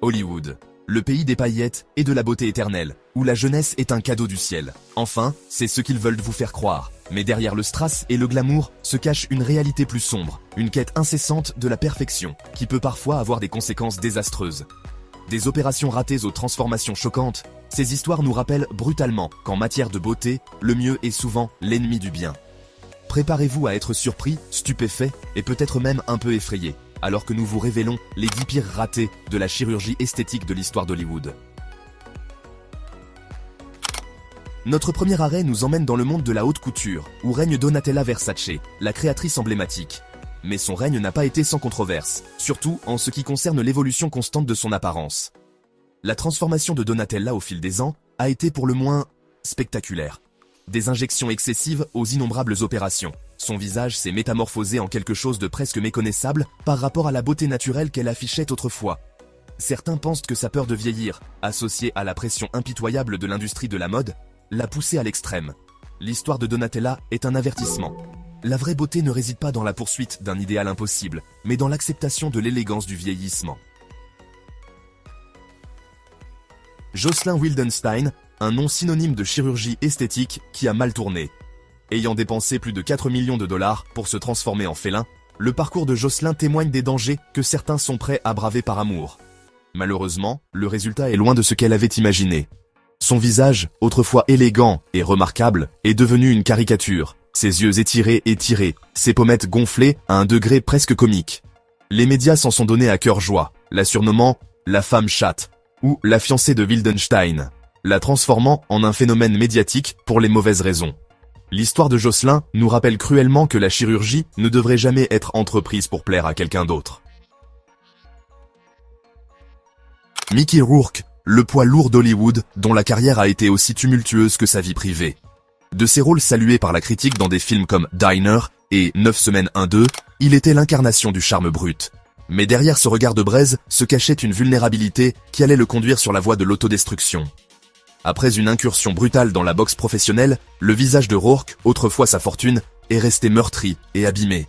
Hollywood, le pays des paillettes et de la beauté éternelle, où la jeunesse est un cadeau du ciel. Enfin, c'est ce qu'ils veulent vous faire croire. Mais derrière le strass et le glamour se cache une réalité plus sombre, une quête incessante de la perfection, qui peut parfois avoir des conséquences désastreuses. Des opérations ratées aux transformations choquantes, ces histoires nous rappellent brutalement qu'en matière de beauté, le mieux est souvent l'ennemi du bien. Préparez-vous à être surpris, stupéfait et peut-être même un peu effrayé, alors que nous vous révélons les 10 pires ratés de la chirurgie esthétique de l'histoire d'Hollywood. Notre premier arrêt nous emmène dans le monde de la haute couture, où règne Donatella Versace, la créatrice emblématique. Mais son règne n'a pas été sans controverse, surtout en ce qui concerne l'évolution constante de son apparence. La transformation de Donatella au fil des ans a été pour le moins spectaculaire. Des injections excessives aux innombrables opérations. Son visage s'est métamorphosé en quelque chose de presque méconnaissable par rapport à la beauté naturelle qu'elle affichait autrefois. Certains pensent que sa peur de vieillir, associée à la pression impitoyable de l'industrie de la mode, l'a poussée à l'extrême. L'histoire de Donatella est un avertissement. La vraie beauté ne réside pas dans la poursuite d'un idéal impossible, mais dans l'acceptation de l'élégance du vieillissement. Jocelyn Wildenstein, un nom synonyme de chirurgie esthétique qui a mal tourné. Ayant dépensé plus de 4 millions de dollars pour se transformer en félin, le parcours de Jocelyn témoigne des dangers que certains sont prêts à braver par amour. Malheureusement, le résultat est loin de ce qu'elle avait imaginé. Son visage, autrefois élégant et remarquable, est devenu une caricature. Ses yeux étirés et tirés, ses pommettes gonflées à un degré presque comique. Les médias s'en sont donnés à cœur joie, la surnommant « la femme chatte » ou « la fiancée de Wildenstein », la transformant en un phénomène médiatique pour les mauvaises raisons. L'histoire de Jocelyn nous rappelle cruellement que la chirurgie ne devrait jamais être entreprise pour plaire à quelqu'un d'autre. Mickey Rourke, le poids lourd d'Hollywood, dont la carrière a été aussi tumultueuse que sa vie privée. De ses rôles salués par la critique dans des films comme Diner et 9 semaines 1-2, il était l'incarnation du charme brut. Mais derrière ce regard de braise se cachait une vulnérabilité qui allait le conduire sur la voie de l'autodestruction. Après une incursion brutale dans la boxe professionnelle, le visage de Rourke, autrefois sa fortune, est resté meurtri et abîmé.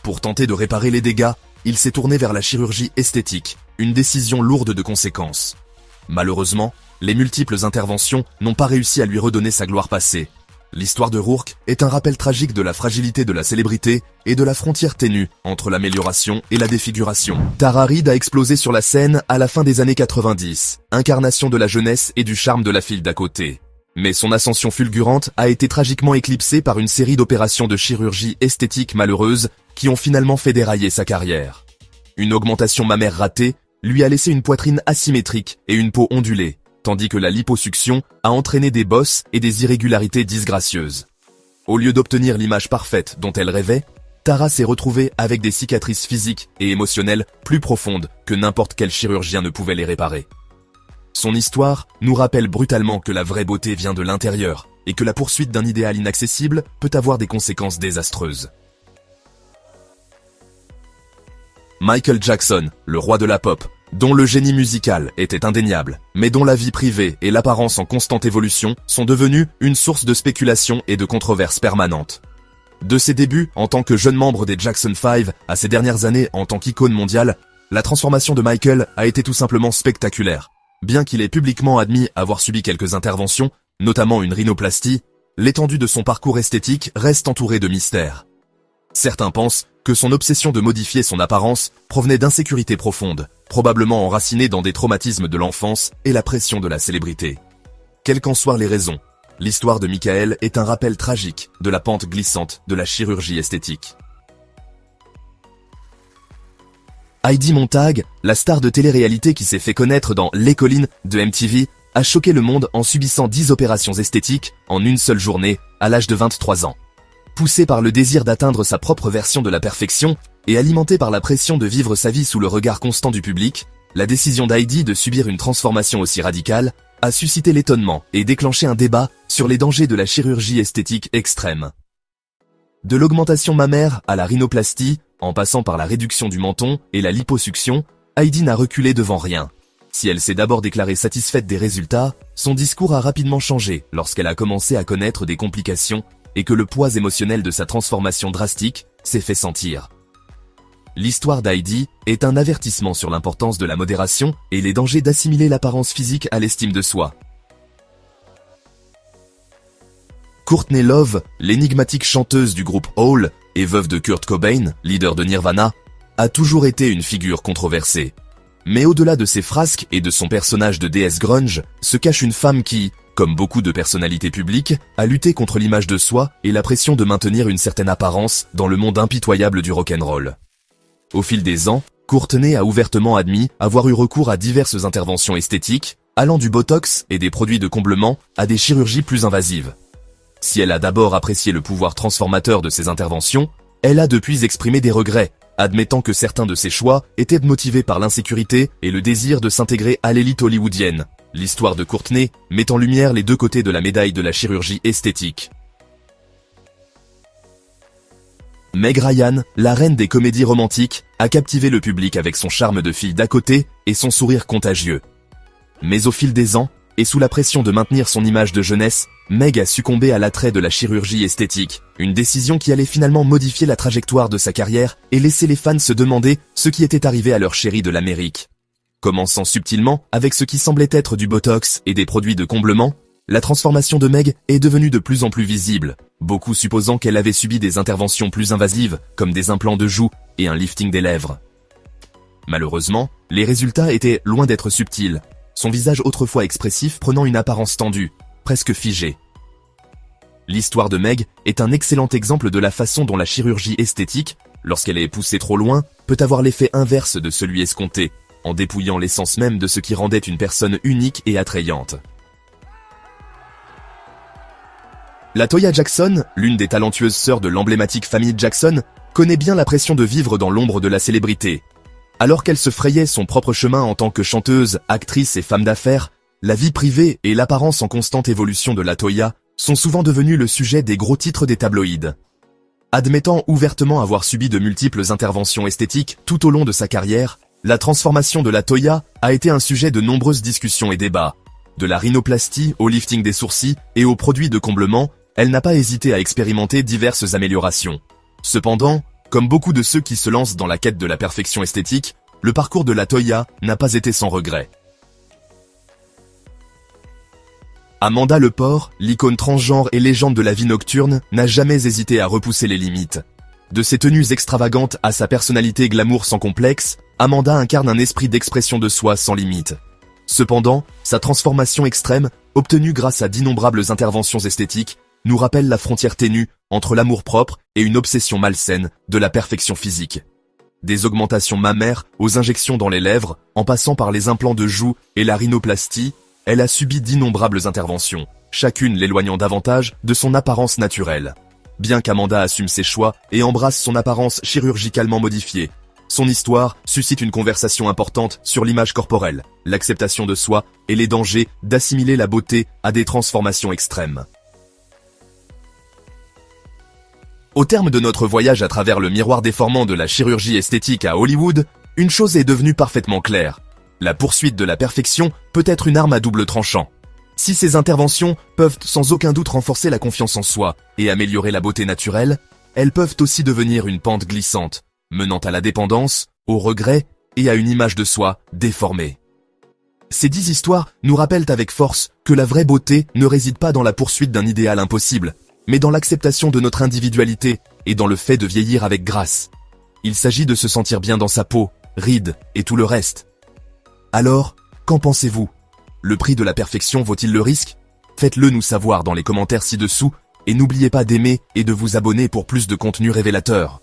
Pour tenter de réparer les dégâts, il s'est tourné vers la chirurgie esthétique, une décision lourde de conséquences. Malheureusement, les multiples interventions n'ont pas réussi à lui redonner sa gloire passée. L'histoire de Rourke est un rappel tragique de la fragilité de la célébrité et de la frontière ténue entre l'amélioration et la défiguration. Tara Reid a explosé sur la scène à la fin des années 90, incarnation de la jeunesse et du charme de la fille d'à côté. Mais son ascension fulgurante a été tragiquement éclipsée par une série d'opérations de chirurgie esthétique malheureuses qui ont finalement fait dérailler sa carrière. Une augmentation mammaire ratée lui a laissé une poitrine asymétrique et une peau ondulée, tandis que la liposuction a entraîné des bosses et des irrégularités disgracieuses. Au lieu d'obtenir l'image parfaite dont elle rêvait, Tara s'est retrouvée avec des cicatrices physiques et émotionnelles plus profondes que n'importe quel chirurgien ne pouvait les réparer. Son histoire nous rappelle brutalement que la vraie beauté vient de l'intérieur et que la poursuite d'un idéal inaccessible peut avoir des conséquences désastreuses. Michael Jackson, le roi de la pop, dont le génie musical était indéniable, mais dont la vie privée et l'apparence en constante évolution sont devenus une source de spéculation et de controverses permanentes. De ses débuts en tant que jeune membre des Jackson 5 à ses dernières années en tant qu'icône mondiale, la transformation de Michael a été tout simplement spectaculaire. Bien qu'il ait publiquement admis avoir subi quelques interventions, notamment une rhinoplastie, l'étendue de son parcours esthétique reste entourée de mystères. Certains pensent que son obsession de modifier son apparence provenait d'insécurités profondes, probablement enracinées dans des traumatismes de l'enfance et la pression de la célébrité. Quelles qu'en soient les raisons, l'histoire de Michael est un rappel tragique de la pente glissante de la chirurgie esthétique. Heidi Montag, la star de télé-réalité qui s'est fait connaître dans Les Collines de MTV, a choqué le monde en subissant 10 opérations esthétiques en une seule journée à l'âge de 23 ans. Poussée par le désir d'atteindre sa propre version de la perfection et alimentée par la pression de vivre sa vie sous le regard constant du public, la décision d'Heidi de subir une transformation aussi radicale a suscité l'étonnement et déclenché un débat sur les dangers de la chirurgie esthétique extrême. De l'augmentation mammaire à la rhinoplastie, en passant par la réduction du menton et la liposuction, Heidi n'a reculé devant rien. Si elle s'est d'abord déclarée satisfaite des résultats, son discours a rapidement changé lorsqu'elle a commencé à connaître des complications et que le poids émotionnel de sa transformation drastique s'est fait sentir. L'histoire d'Heidi est un avertissement sur l'importance de la modération et les dangers d'assimiler l'apparence physique à l'estime de soi. Courtney Love, l'énigmatique chanteuse du groupe Hole et veuve de Kurt Cobain, leader de Nirvana, a toujours été une figure controversée. Mais au-delà de ses frasques et de son personnage de déesse grunge, se cache une femme qui, comme beaucoup de personnalités publiques, a lutté contre l'image de soi et la pression de maintenir une certaine apparence dans le monde impitoyable du rock'n'roll. Au fil des ans, Courtney a ouvertement admis avoir eu recours à diverses interventions esthétiques, allant du botox et des produits de comblement à des chirurgies plus invasives. Si elle a d'abord apprécié le pouvoir transformateur de ces interventions, elle a depuis exprimé des regrets, admettant que certains de ses choix étaient motivés par l'insécurité et le désir de s'intégrer à l'élite hollywoodienne. L'histoire de Courtney met en lumière les deux côtés de la médaille de la chirurgie esthétique. Meg Ryan, la reine des comédies romantiques, a captivé le public avec son charme de fille d'à côté et son sourire contagieux. Mais au fil des ans, et sous la pression de maintenir son image de jeunesse, Meg a succombé à l'attrait de la chirurgie esthétique, une décision qui allait finalement modifier la trajectoire de sa carrière et laisser les fans se demander ce qui était arrivé à leur chérie de l'Amérique. Commençant subtilement avec ce qui semblait être du botox et des produits de comblement, la transformation de Meg est devenue de plus en plus visible, beaucoup supposant qu'elle avait subi des interventions plus invasives, comme des implants de joues et un lifting des lèvres. Malheureusement, les résultats étaient loin d'être subtils, son visage autrefois expressif prenant une apparence tendue, presque figée. L'histoire de Meg est un excellent exemple de la façon dont la chirurgie esthétique, lorsqu'elle est poussée trop loin, peut avoir l'effet inverse de celui escompté, en dépouillant l'essence même de ce qui rendait une personne unique et attrayante. La Toya Jackson, l'une des talentueuses sœurs de l'emblématique famille Jackson, connaît bien la pression de vivre dans l'ombre de la célébrité. Alors qu'elle se frayait son propre chemin en tant que chanteuse, actrice et femme d'affaires, la vie privée et l'apparence en constante évolution de la Toya sont souvent devenus le sujet des gros titres des tabloïds. Admettant ouvertement avoir subi de multiples interventions esthétiques tout au long de sa carrière, la transformation de la Toya a été un sujet de nombreuses discussions et débats. De la rhinoplastie au lifting des sourcils et aux produits de comblement, elle n'a pas hésité à expérimenter diverses améliorations. Cependant, comme beaucoup de ceux qui se lancent dans la quête de la perfection esthétique, le parcours de la Toya n'a pas été sans regret. Amanda Lepore, l'icône transgenre et légende de la vie nocturne, n'a jamais hésité à repousser les limites. De ses tenues extravagantes à sa personnalité glamour sans complexe, Amanda incarne un esprit d'expression de soi sans limite. Cependant, sa transformation extrême, obtenue grâce à d'innombrables interventions esthétiques, nous rappelle la frontière ténue entre l'amour-propre et une obsession malsaine de la perfection physique. Des augmentations mammaires aux injections dans les lèvres, en passant par les implants de joues et la rhinoplastie, elle a subi d'innombrables interventions, chacune l'éloignant davantage de son apparence naturelle. Bien qu'Amanda assume ses choix et embrasse son apparence chirurgicalement modifiée, son histoire suscite une conversation importante sur l'image corporelle, l'acceptation de soi et les dangers d'assimiler la beauté à des transformations extrêmes. Au terme de notre voyage à travers le miroir déformant de la chirurgie esthétique à Hollywood, une chose est devenue parfaitement claire. La poursuite de la perfection peut être une arme à double tranchant. Si ces interventions peuvent sans aucun doute renforcer la confiance en soi et améliorer la beauté naturelle, elles peuvent aussi devenir une pente glissante, menant à la dépendance, au regret et à une image de soi déformée. Ces 10 histoires nous rappellent avec force que la vraie beauté ne réside pas dans la poursuite d'un idéal impossible, mais dans l'acceptation de notre individualité et dans le fait de vieillir avec grâce. Il s'agit de se sentir bien dans sa peau, rides et tout le reste. Alors, qu'en pensez-vous? Le prix de la perfection vaut-il le risque? Faites-le nous savoir dans les commentaires ci-dessous et n'oubliez pas d'aimer et de vous abonner pour plus de contenu révélateur.